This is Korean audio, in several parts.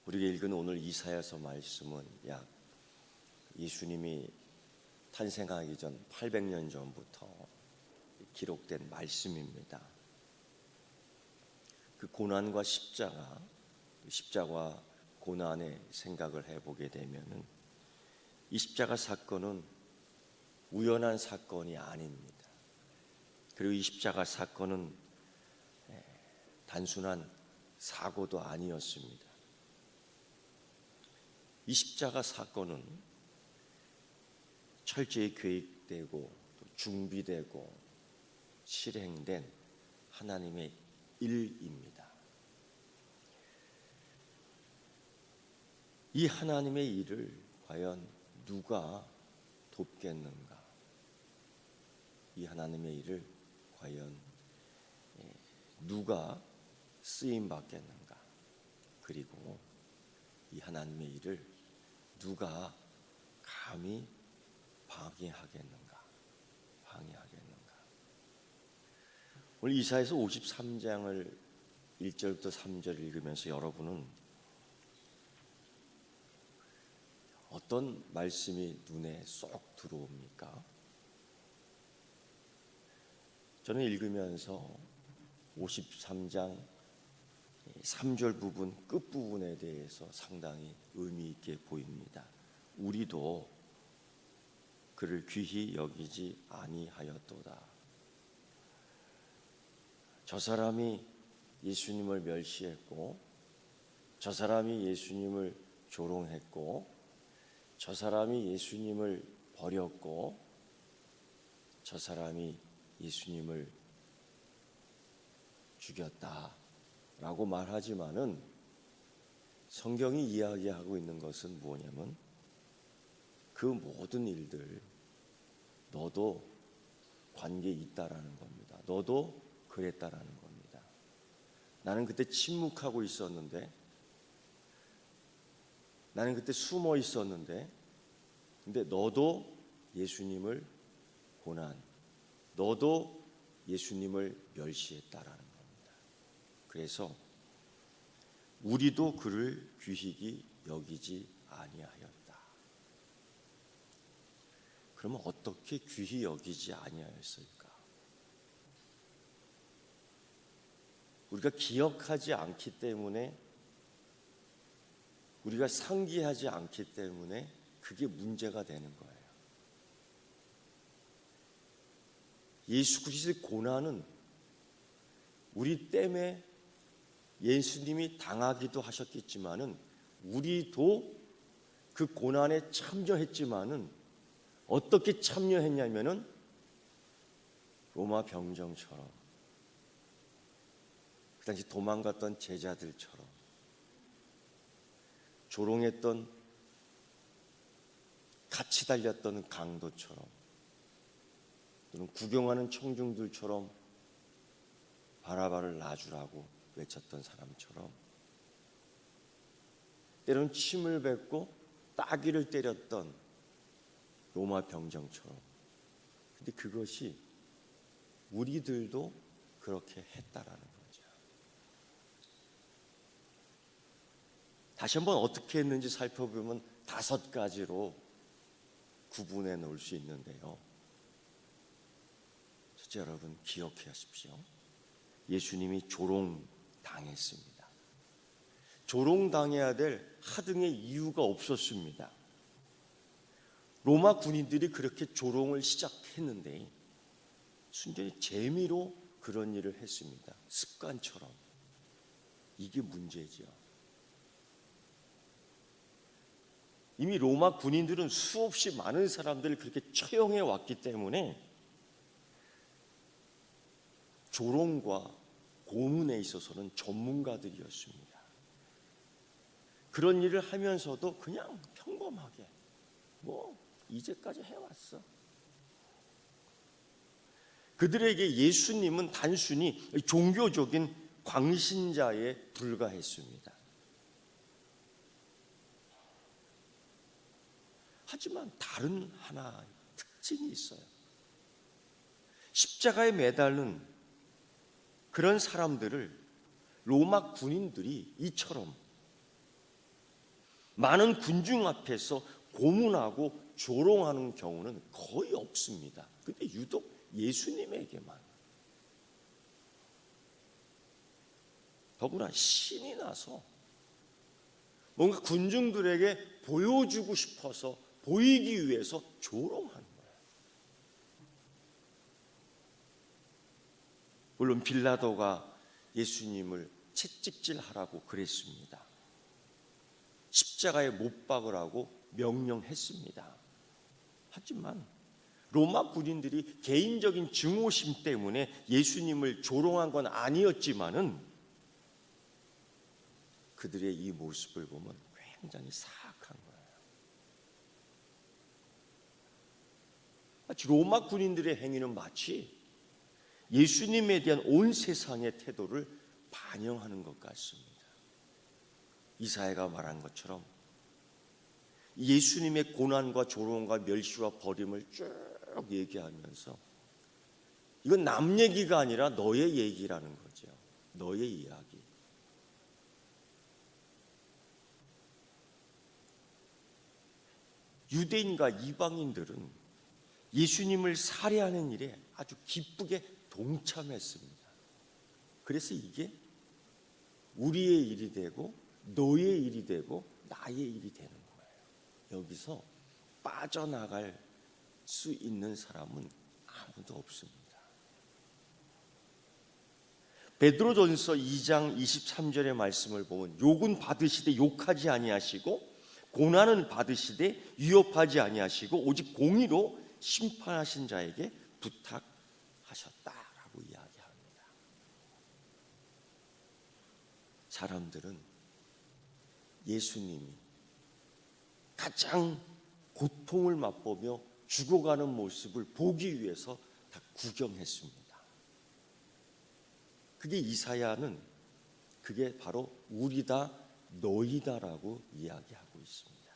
우리가 읽은 오늘 이사야서 말씀은 약 예수님이 탄생하기 전 800년 전부터 기록된 말씀입니다. 그 고난과 십자가 고난의 생각을 해보게 되면은 이 십자가 사건은 우연한 사건이 아닙니다. 그리고 이 십자가 사건은 단순한 사고도 아니었습니다. 이 십자가 사건은 철저히 계획되고 또 준비되고 실행된 하나님의 일입니다. 이 하나님의 일을 과연 누가 돕겠는가? 이 하나님의 일을 과연 누가 쓰임 받겠는가? 그리고 이 하나님의 일을 누가 감히 방해하겠는가? 오늘 이사야서 53장을 1절부터 3절 읽으면서 여러분은 어떤 말씀이 눈에 쏙 들어옵니까? 저는 읽으면서 53장 3절 부분 끝부분에 대해서 상당히 의미 있게 보입니다. 우리도 그를 귀히 여기지 아니하였도다. 저 사람이 예수님을 멸시했고, 저 사람이 예수님을 조롱했고, 저 사람이 예수님을 버렸고, 저 사람이 예수님을 죽였다라고 말하지만은 성경이 이야기하고 있는 것은 뭐냐면 그 모든 일들 너도 관계 있다라는 겁니다. 너도 그랬다라는 겁니다. 나는 그때 침묵하고 있었는데, 나는 그때 숨어 있었는데, 근데 너도 예수님을 고난, 너도 예수님을 멸시했다라는 겁니다. 그래서 우리도 그를 귀히 여기지 아니하였다. 그러면 어떻게 귀히 여기지 아니하였을까? 우리가 기억하지 않기 때문에, 우리가 상기하지 않기 때문에 그게 문제가 되는 거예요. 예수 그리스도의 고난은 우리 때문에 예수님이 당하기도 하셨겠지만은 우리도 그 고난에 참여했지만은 어떻게 참여했냐면은 로마 병정처럼, 그 당시 도망갔던 제자들처럼, 조롱했던 같이 달렸던 강도처럼, 또는 구경하는 청중들처럼 바라바를 놔주라고 외쳤던 사람처럼, 때로는 침을 뱉고 따귀를 때렸던 로마 병정처럼. 근데 그것이 우리들도 그렇게 했다라는 거죠. 다시 한번 어떻게 했는지 살펴보면 5가지로 구분해 놓을 수 있는데요. 첫째, 여러분 기억해 하십시오. 예수님이 조롱당했습니다. 조롱당해야 될 하등의 이유가 없었습니다. 로마 군인들이 그렇게 조롱을 시작했는데 순전히 재미로 그런 일을 했습니다. 습관처럼. 이게 문제죠. 이미 로마 군인들은 수없이 많은 사람들을 그렇게 처형해 왔기 때문에 조롱과 고문에 있어서는 전문가들이었습니다. 그런 일을 하면서도 그냥 평범하게 이제까지 해왔어. 그들에게 예수님은 단순히 종교적인 광신자에 불과했습니다. 하지만 다른 하나의 특징이 있어요. 십자가에 매달린 그런 사람들을 로마 군인들이 이처럼 많은 군중 앞에서 고문하고 조롱하는 경우는 거의 없습니다. 근데 유독 예수님에게만, 더구나 신이 나서 뭔가 군중들에게 보여주고 싶어서, 보이기 위해서 조롱하는 거예요. 물론 빌라도가 예수님을 채찍질하라고 그랬습니다. 십자가에 못 박으라고 명령했습니다. 하지만 로마 군인들이 개인적인 증오심 때문에 예수님을 조롱한 건 아니었지만은 그들의 이 모습을 보면 굉장히 사악한 거예요. 마치 로마 군인들의 행위는 마치 예수님에 대한 온 세상의 태도를 반영하는 것 같습니다. 이사야가 말한 것처럼 예수님의 고난과 조롱과 멸시와 버림을 쭉 얘기하면서 이건 남 얘기가 아니라 너의 얘기라는 거죠. 너의 이야기. 유대인과 이방인들은 예수님을 살해하는 일에 아주 기쁘게 동참했습니다. 그래서 이게 우리의 일이 되고 너의 일이 되고 나의 일이 되는 거예요. 여기서 빠져나갈 수 있는 사람은 아무도 없습니다. 베드로전서 2장 23절의 말씀을 보면 욕은 받으시되 욕하지 아니하시고 고난은 받으시되 위협하지 아니하시고 오직 공의로 심판하신 자에게 부탁하셨다라고 이야기합니다. 사람들은 예수님이 가장 고통을 맛보며 죽어가는 모습을 보기 위해서 다 구경했습니다. 그게 이사야는 그게 바로 우리다 너희다라고 이야기하고 있습니다.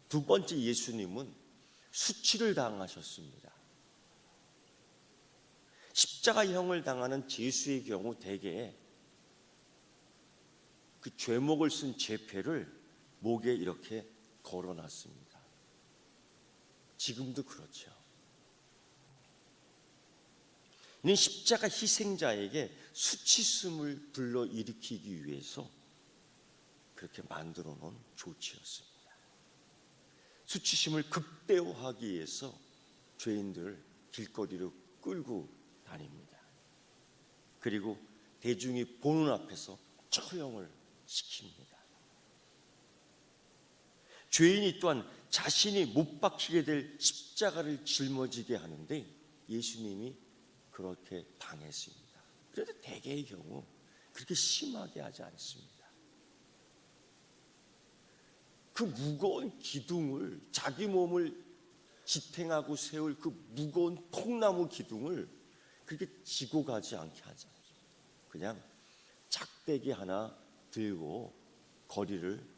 두 번째, 예수님은 수치를 당하셨습니다. 십자가형을 당하는 죄수의 경우 대개 그 죄목을 쓴 죄패를 목에 이렇게 걸어놨습니다. 지금도 그렇죠. 이는 십자가 희생자에게 수치심을 불러일으키기 위해서 그렇게 만들어 놓은 조치였습니다. 수치심을 극대화하기 위해서 죄인들을 길거리로 끌고 다닙니다. 그리고 대중이 보는 앞에서 처형을 시킵니다. 죄인이 또한 자신이 못 박히게 될 십자가를 짊어지게 하는데 예수님이 그렇게 당했습니다. 그래도 대개의 경우 그렇게 심하게 하지 않습니다. 그 무거운 기둥을, 자기 몸을 지탱하고 세울 그 무거운 통나무 기둥을 그렇게 지고 가지 않게 하지 않습니다. 그냥 작대기 하나 들고 거리를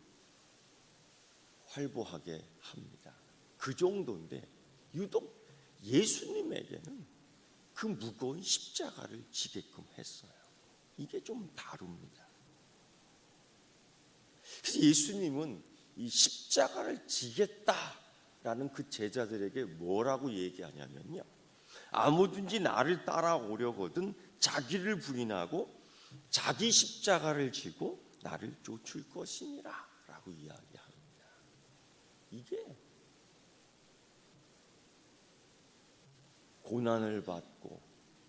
활보하게 합니다. 그 정도인데 유독 예수님에게는 그 무거운 십자가를 지게끔 했어요. 이게 좀 다릅니다. 그래서 예수님은 이 십자가를 지겠다라는 그 제자들에게 뭐라고 얘기하냐면요, 아무든지 나를 따라오려거든 자기를 부인하고 자기 십자가를 지고 나를 쫓을 것이니라 라고 이야기합니다. 이게 고난을 받고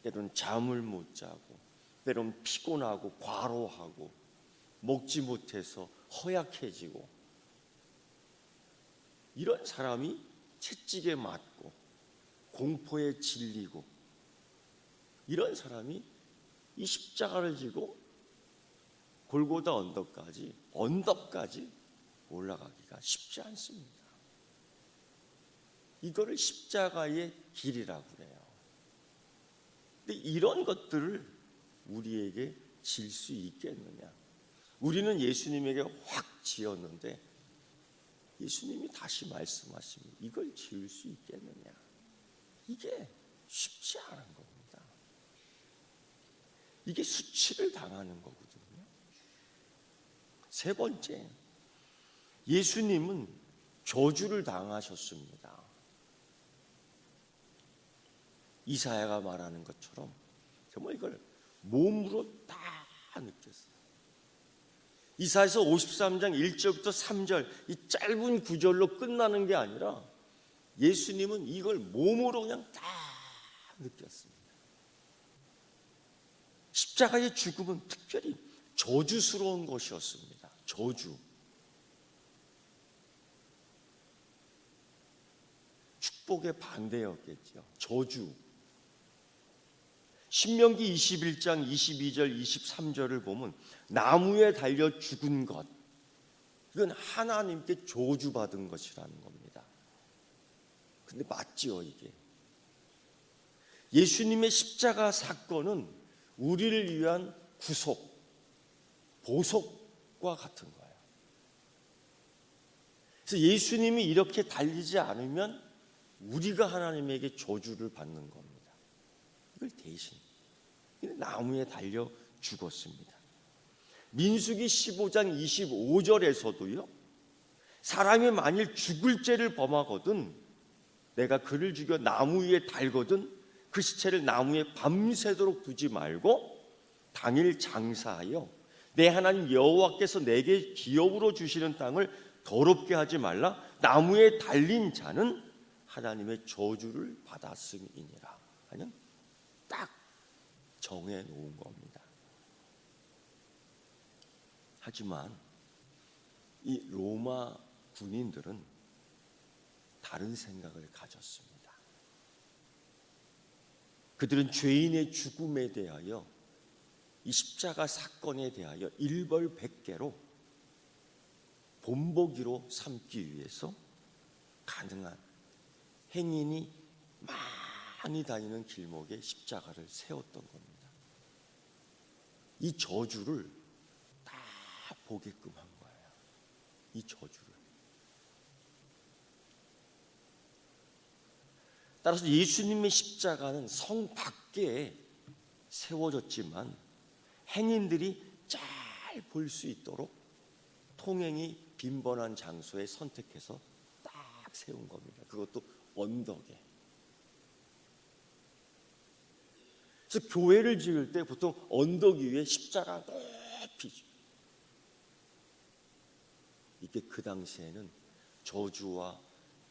때론 잠을 못 자고 때론 피곤하고 과로하고 먹지 못해서 허약해지고 이런 사람이 채찍에 맞고 공포에 질리고 이런 사람이 이 십자가를 지고 골고다 언덕까지 올라가기가 쉽지 않습니다. 이거를 십자가의 길이라고 그래요. 근데 이런 것들을 우리에게 질 수 있겠느냐? 우리는 예수님에게 확 지었는데 예수님이 다시 말씀하십니다. 이걸 지을 수 있겠느냐? 이게 쉽지 않은 겁니다. 이게 수치를 당하는 거거든요. 세 번째, 예수님은 저주를 당하셨습니다. 이사야가 말하는 것처럼 정말 이걸 몸으로 다 느꼈어요. 이사야서 53장 1절부터 3절 이 짧은 구절로 끝나는 게 아니라 예수님은 이걸 몸으로 그냥 다 느꼈습니다. 십자가의 죽음은 특별히 저주스러운 것이었습니다. 저주. 축복의 반대였겠죠. 저주. 신명기 21장 22절 23절을 보면 나무에 달려 죽은 것, 이건 하나님께 저주받은 것이라는 겁니다. 근데 맞지요, 이게. 예수님의 십자가 사건은 우리를 위한 구속, 보속과 같은 거예요. 그래서 예수님이 이렇게 달리지 않으면 우리가 하나님에게 저주를 받는 겁니다. 이걸 대신 나무에 달려 죽었습니다. 민수기 15장 25절에서도요, 사람이 만일 죽을 죄를 범하거든 내가 그를 죽여 나무 위에 달거든 그 시체를 나무에 밤새도록 두지 말고 당일 장사하여 내 하나님 여호와께서 내게 기업으로 주시는 땅을 더럽게 하지 말라. 나무에 달린 자는 하나님의 저주를 받았음이니라. 아니, 딱 정해 놓은 겁니다. 하지만 이 로마 군인들은 다른 생각을 가졌습니다. 그들은 죄인의 죽음에 대하여, 이 십자가 사건에 대하여 일벌백계로 본보기로 삼기 위해서 가능한 행인이 많이 다니는 길목에 십자가를 세웠던 겁니다. 이 저주를 다 보게끔 한 거예요. 이 저주를. 따라서 예수님의 십자가는 성 밖에 세워졌지만 행인들이 잘 볼 수 있도록 통행이 빈번한 장소에 선택해서 딱 세운 겁니다. 그것도 언덕에. 그래서 교회를 지을 때 보통 언덕 위에 십자가 높이, 이게 그 당시에는 저주와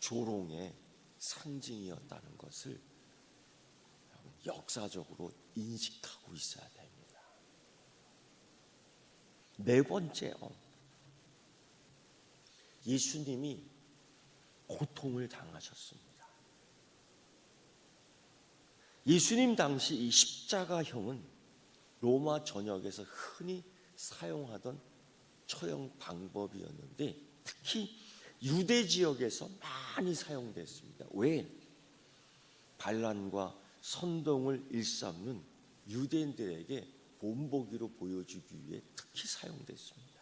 조롱의 상징이었다는 것을 역사적으로 인식하고 있어야 됩니다. 네 번째요, 예수님이 고통을 당하셨습니다. 예수님 당시 이 십자가형은 로마 전역에서 흔히 사용하던 처형 방법이었는데 특히 유대 지역에서 많이 사용됐습니다. 왜? 반란과 선동을 일삼는 유대인들에게 본보기로 보여주기 위해 특히 사용됐습니다.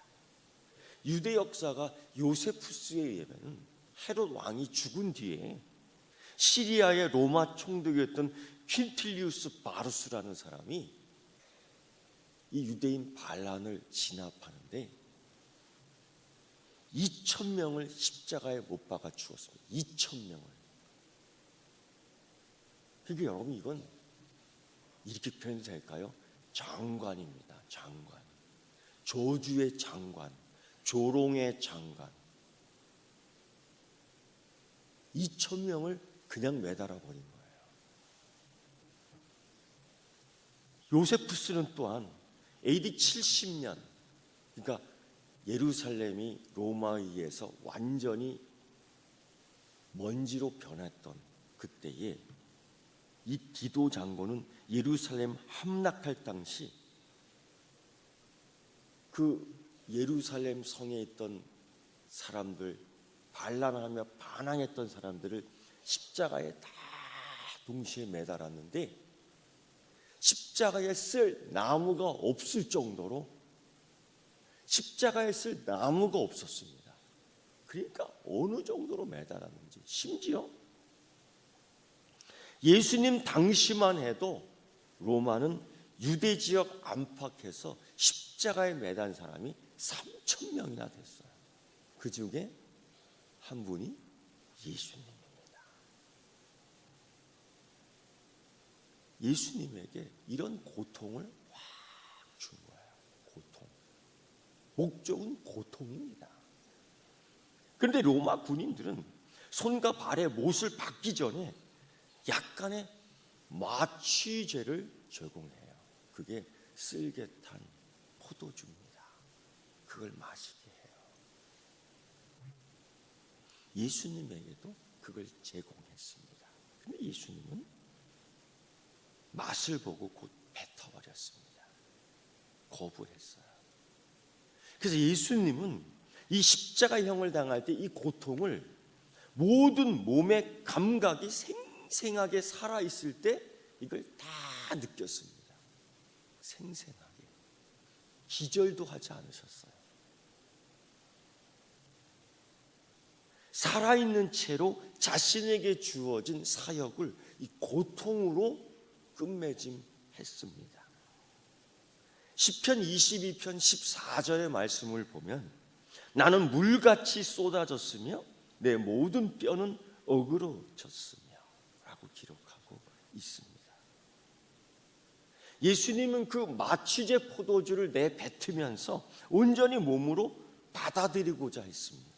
유대 역사가 요세푸스에 의하면 헤롯 왕이 죽은 뒤에 시리아의 로마 총독이었던 퀸틸리우스 바루스라는 사람이 이 유대인 반란을 진압하는데 2,000명을 십자가에 못 박아 죽었습니다. 2,000명을. 그러니까 여러분, 이건 이렇게 표현이 될까요? 장관입니다. 장관. 저주의 장관, 조롱의 장관. 2,000명을 그냥 매달아 버린 거예요. 요세푸스는 또한 AD 70년, 그러니까 예루살렘이 로마에 의해서 완전히 먼지로 변했던 그때에 이 디도 장군은 예루살렘 함락할 당시 그 예루살렘 성에 있던 사람들, 반란하며 반항했던 사람들을 십자가에 다 동시에 매달았는데 십자가에 쓸 나무가 없을 정도로 십자가에 쓸 나무가 없었습니다. 그러니까 어느 정도로 매달았는지, 심지어 예수님 당시만 해도 로마는 유대 지역 안팎에서 십자가에 매단 사람이 3,000명이나 됐어요. 그 중에 한 분이 예수님입니다. 예수님에게 이런 고통을 확 준 거예요. 고통. 목적은 고통입니다. 그런데 로마 군인들은 손과 발에 못을 박기 전에 약간의 마취제를 제공해요. 그게 쓸개탄 포도주입니다. 그걸 마시게 해요. 예수님에게도 그걸 제공했습니다. 근데 예수님은 맛을 보고 곧 뱉어버렸습니다. 거부했어요. 그래서 예수님은 이 십자가형을 당할 때 이 고통을 모든 몸의 감각이 생생하게 살아있을 때 이걸 다 느꼈습니다. 생생하게. 기절도 하지 않으셨어요. 살아있는 채로 자신에게 주어진 사역을 이 고통으로 끝맺음했습니다. 시편 22편 14절의 말씀을 보면 나는 물같이 쏟아졌으며 내 모든 뼈는 어그러졌으며 라고 기록하고 있습니다. 예수님은 그 마취제 포도주를 내뱉으면서 온전히 몸으로 받아들이고자 했습니다.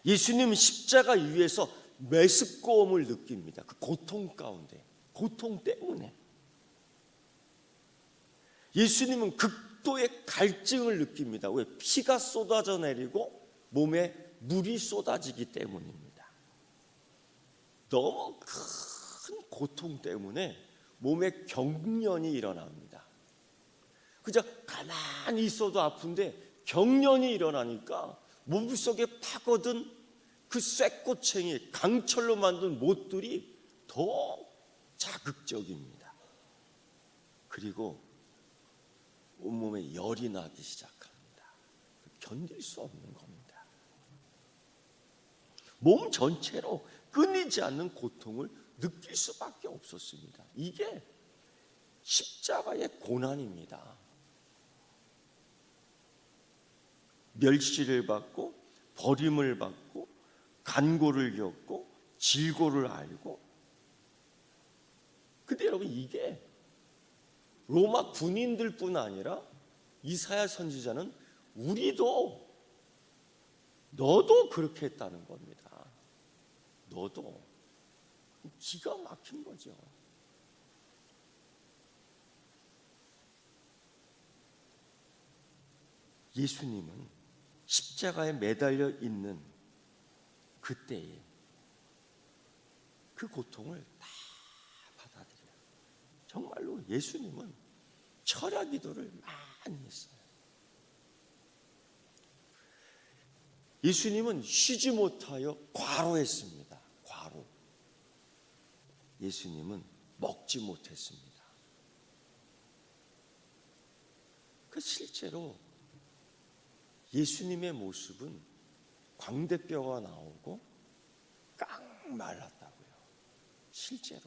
예수님은 십자가 위에서 메스꺼움을 느낍니다. 그 고통 가운데, 고통 때문에. 예수님은 극도의 갈증을 느낍니다. 왜? 피가 쏟아져 내리고 몸에 물이 쏟아지기 때문입니다. 너무 큰 고통 때문에 몸에 경련이 일어납니다. 그저 가만히 있어도 아픈데 경련이 일어나니까 몸속에 파고든 그 쇠꼬챙이, 강철로 만든 못들이 더 자극적입니다. 그리고 온몸에 열이 나기 시작합니다. 견딜 수 없는 겁니다. 몸 전체로 끊이지 않는 고통을 느낄 수밖에 없었습니다. 이게 십자가의 고난입니다. 멸시를 받고 버림을 받고 간고를 겪고 질고를 알고. 근데 여러분, 이게 로마 군인들뿐 아니라 이사야 선지자는 우리도, 너도 그렇게 했다는 겁니다. 너도. 기가 막힌 거죠. 예수님은 십자가에 매달려 있는 그때에 그 고통을 다 받아들여요. 정말로 예수님은 철야 기도를 많이 했어요. 예수님은 쉬지 못하여 과로했습니다. 과로. 예수님은 먹지 못했습니다. 그 실제로 예수님의 모습은 광대뼈가 나오고 깡 말랐다고요. 실제로.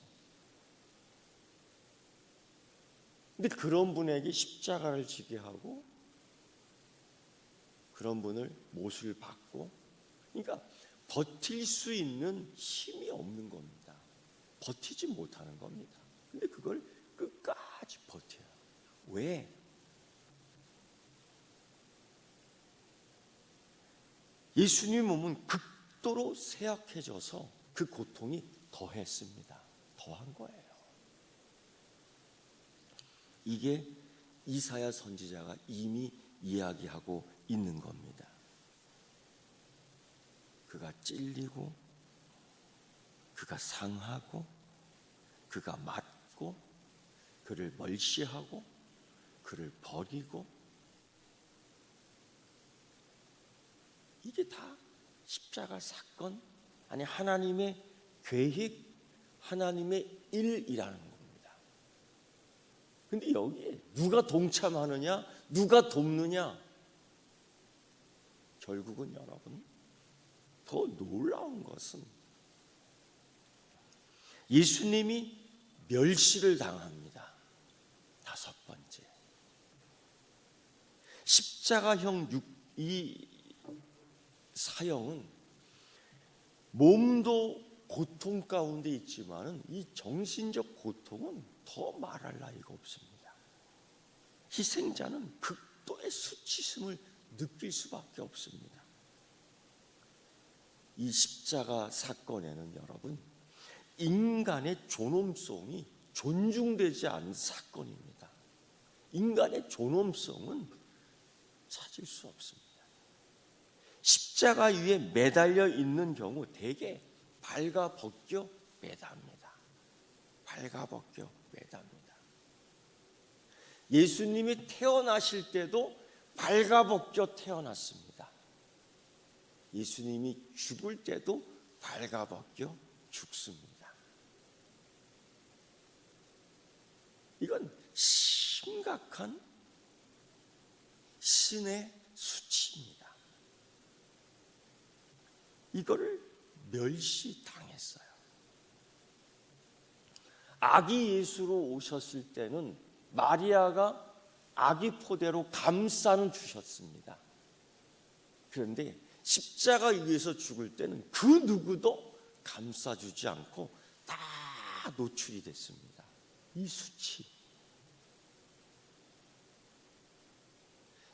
근데 그런 분에게 십자가를 지게 하고 그런 분을 못을 박고, 그러니까 버틸 수 있는 힘이 없는 겁니다. 버티지 못하는 겁니다. 근데 그걸 끝까지 버텨요. 왜? 예수님 몸은 극도로 쇠약해져서 그 고통이 더했습니다. 더한 거예요. 이게 이사야 선지자가 이미 이야기하고 있는 겁니다. 그가 찔리고, 그가 상하고, 그가 맞고, 그를 멀시하고, 그를 버리고, 이게 다 십자가 사건, 아니 하나님의 계획, 하나님의 일이라는 겁니다. 근데 여기에 누가 동참하느냐, 누가 돕느냐, 결국은 여러분, 더 놀라운 것은 예수님이 멸시를 당합니다. 다섯 번째, 십자가형 이 사형은 몸도 고통 가운데 있지만은 이 정신적 고통은 더 말할 나위가 없습니다. 희생자는 극도의 수치심을 느낄 수밖에 없습니다. 이 십자가 사건에는 여러분, 인간의 존엄성이 존중되지 않은 사건입니다. 인간의 존엄성은 찾을 수 없습니다. 십자가 위에 매달려 있는 경우 대개 발가벗겨 매답니다. 발가벗겨 매답니다. 예수님이 태어나실 때도 발가벗겨 태어났습니다. 예수님이 죽을 때도 발가벗겨 죽습니다. 이건 심각한 신의 수치입니다. 이거를 멸시당했어요. 아기 예수로 오셨을 때는 마리아가 아기 포대로 감싸는 주셨습니다. 그런데 십자가 위에서 죽을 때는 그 누구도 감싸주지 않고 다 노출이 됐습니다. 이 수치.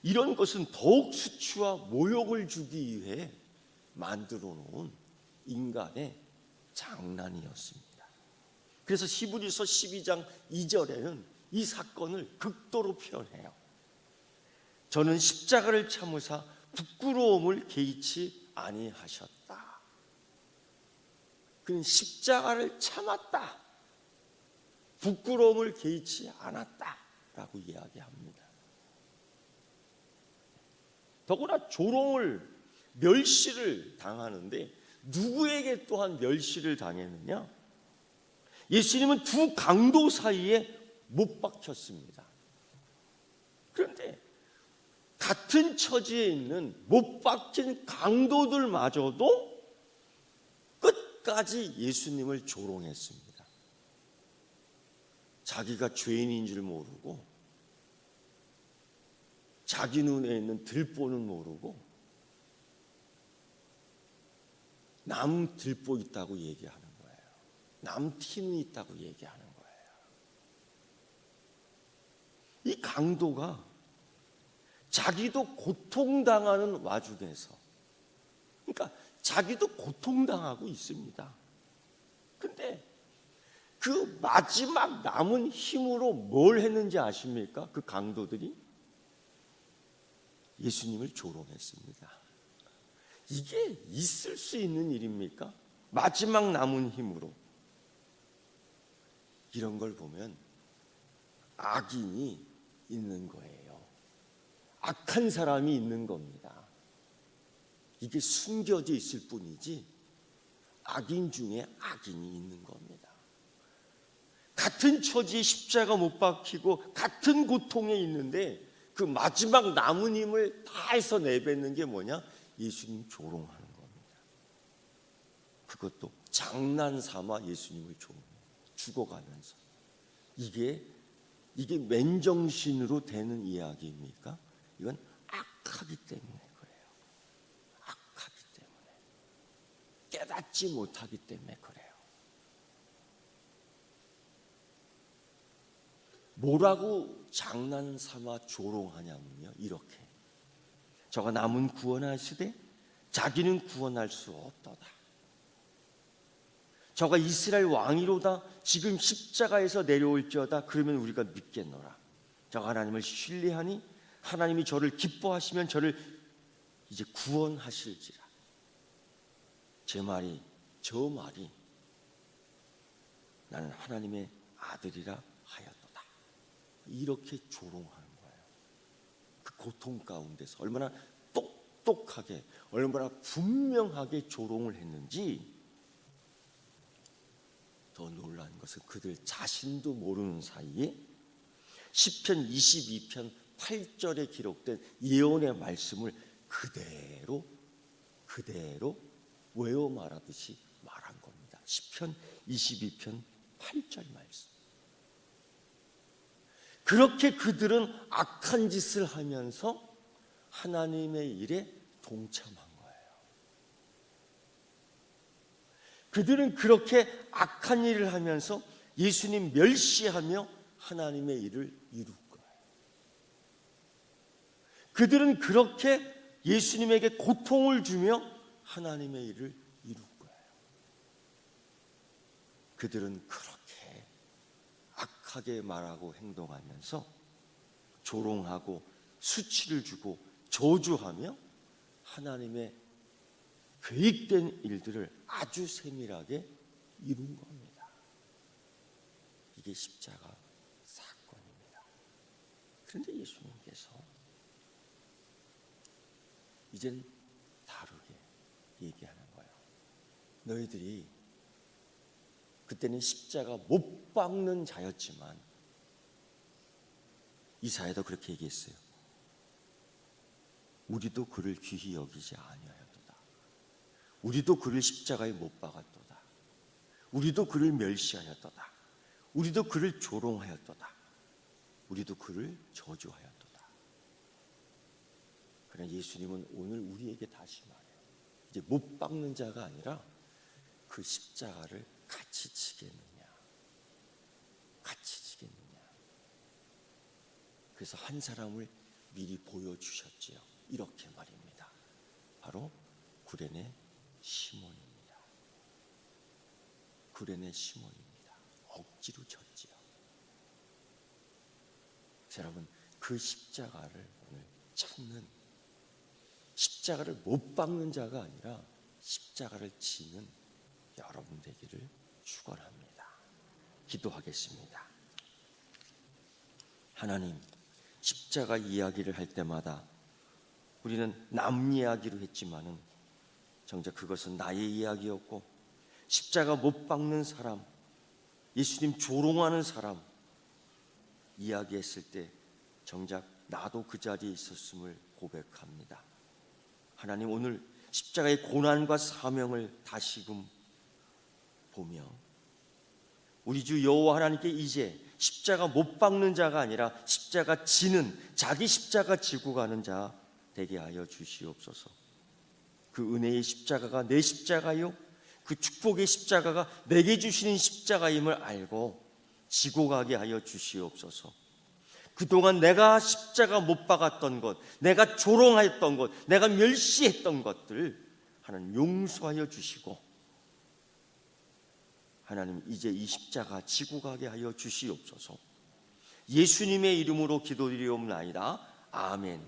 이런 것은 더욱 수치와 모욕을 주기 위해 만들어 놓은 인간의 장난이었습니다. 그래서 히브리서 12장 2절에는 이 사건을 극도로 표현해요. 저는 십자가를 참으사 부끄러움을 개의치 아니하셨다. 그는 십자가를 참았다. 부끄러움을 개의치 않았다라고 이야기합니다. 더구나 조롱을, 멸시를 당하는데 누구에게 또한 멸시를 당했느냐? 예수님은 두 강도 사이에 못 박혔습니다. 그런데 같은 처지에 있는 못 박힌 강도들마저도 끝까지 예수님을 조롱했습니다. 자기가 죄인인 줄 모르고, 자기 눈에 있는 들보는 모르고 남 들보 있다고 얘기하는 거예요. 남 티는 있다고 얘기하는 거예요. 이 강도가 자기도 고통당하는 와중에서, 그러니까 자기도 고통당하고 있습니다. 근데 그 마지막 남은 힘으로 뭘 했는지 아십니까? 그 강도들이 예수님을 조롱했습니다. 이게 있을 수 있는 일입니까? 마지막 남은 힘으로. 이런 걸 보면 악인이 있는 거예요. 악한 사람이 있는 겁니다. 이게 숨겨져 있을 뿐이지 악인 중에 악인이 있는 겁니다. 같은 처지에 십자가 못 박히고 같은 고통에 있는데 그 마지막 남은 힘을 다해서 내뱉는 게 뭐냐? 예수님 조롱하는 겁니다. 그것도 장난 삼아 예수님을 조롱해요. 죽어가면서. 이게 맨정신으로 되는 이야기입니까? 이건 악하기 때문에 그래요. 악하기 때문에. 깨닫지 못하기 때문에 그래요. 뭐라고 장난 삼아 조롱하냐면요, 이렇게. 저가 남은 구원하시되 자기는 구원할 수 없도다. 저가 이스라엘 왕이로다. 지금 십자가에서 내려올지어다. 그러면 우리가 믿겠노라. 저가 하나님을 신뢰하니 하나님이 저를 기뻐하시면 저를 이제 구원하실지라. 저 말이 나는 하나님의 아들이라 하였도다. 이렇게 조롱하는 거예요. 그 고통 가운데서 얼마나 똑똑하게, 얼마나 분명하게 조롱을 했는지. 더 놀라운 것은 그들 자신도 모르는 사이에 시편 22편 8절에 기록된 예언의 말씀을 그대로 외워 말하듯이 말한 겁니다. 시편 22편 8절 말씀. 그렇게 그들은 악한 짓을 하면서 하나님의 일에 동참한 거예요. 그들은 그렇게 악한 일을 하면서 예수님 멸시하며 하나님의 일을 이룰 거예요. 그들은 그렇게 예수님에게 고통을 주며 하나님의 일을 이룰 거예요. 그들은 그렇게 악하게 말하고 행동하면서 조롱하고 수치를 주고 저주하며 하나님의 계획된 일들을 아주 세밀하게 이룬 겁니다. 이게 십자가 사건입니다. 그런데 예수님께서 이젠 다르게 얘기하는 거예요. 너희들이 그때는 십자가 못 박는 자였지만 이사야도 그렇게 얘기했어요. 우리도 그를 귀히 여기지 아니하였도다. 우리도 그를 십자가에 못 박았도다. 우리도 그를 멸시하였도다. 우리도 그를 조롱하였도다. 우리도 그를 저주하였도다. 그러나 예수님은 오늘 우리에게 다시 말해요. 이제 못 박는 자가 아니라 그 십자가를 같이 지겠느냐, 같이 지겠느냐. 그래서 한 사람을 미리 보여주셨지요. 이렇게 말입니다. 바로 구레네 시몬입니다. 구레네 시몬입니다. 억지로 졌지요. 여러분, 그 십자가를 오늘 찾는, 십자가를 못 박는 자가 아니라 십자가를 지는 여러분 되기를 축원합니다. 기도하겠습니다. 하나님, 십자가 이야기를 할 때마다 우리는 남 이야기로 했지만은 정작 그것은 나의 이야기였고, 십자가 못 박는 사람, 예수님 조롱하는 사람 이야기했을 때 정작 나도 그 자리에 있었음을 고백합니다. 하나님, 오늘 십자가의 고난과 사명을 다시금 보며 우리 주 여호와 하나님께 이제 십자가 못 박는 자가 아니라 십자가 지는, 자기 십자가 지고 가는 자 되게 하여 주시옵소서. 그 은혜의 십자가가 내 십자가요, 그 축복의 십자가가 내게 주시는 십자가임을 알고 지고 가게 하여 주시옵소서. 그동안 내가 십자가 못 박았던 것, 내가 조롱했던 것, 내가 멸시했던 것들 하나님 용서하여 주시고, 하나님 이제 이 십자가 지고 가게 하여 주시옵소서. 예수님의 이름으로 기도드리옵나이다. 아멘.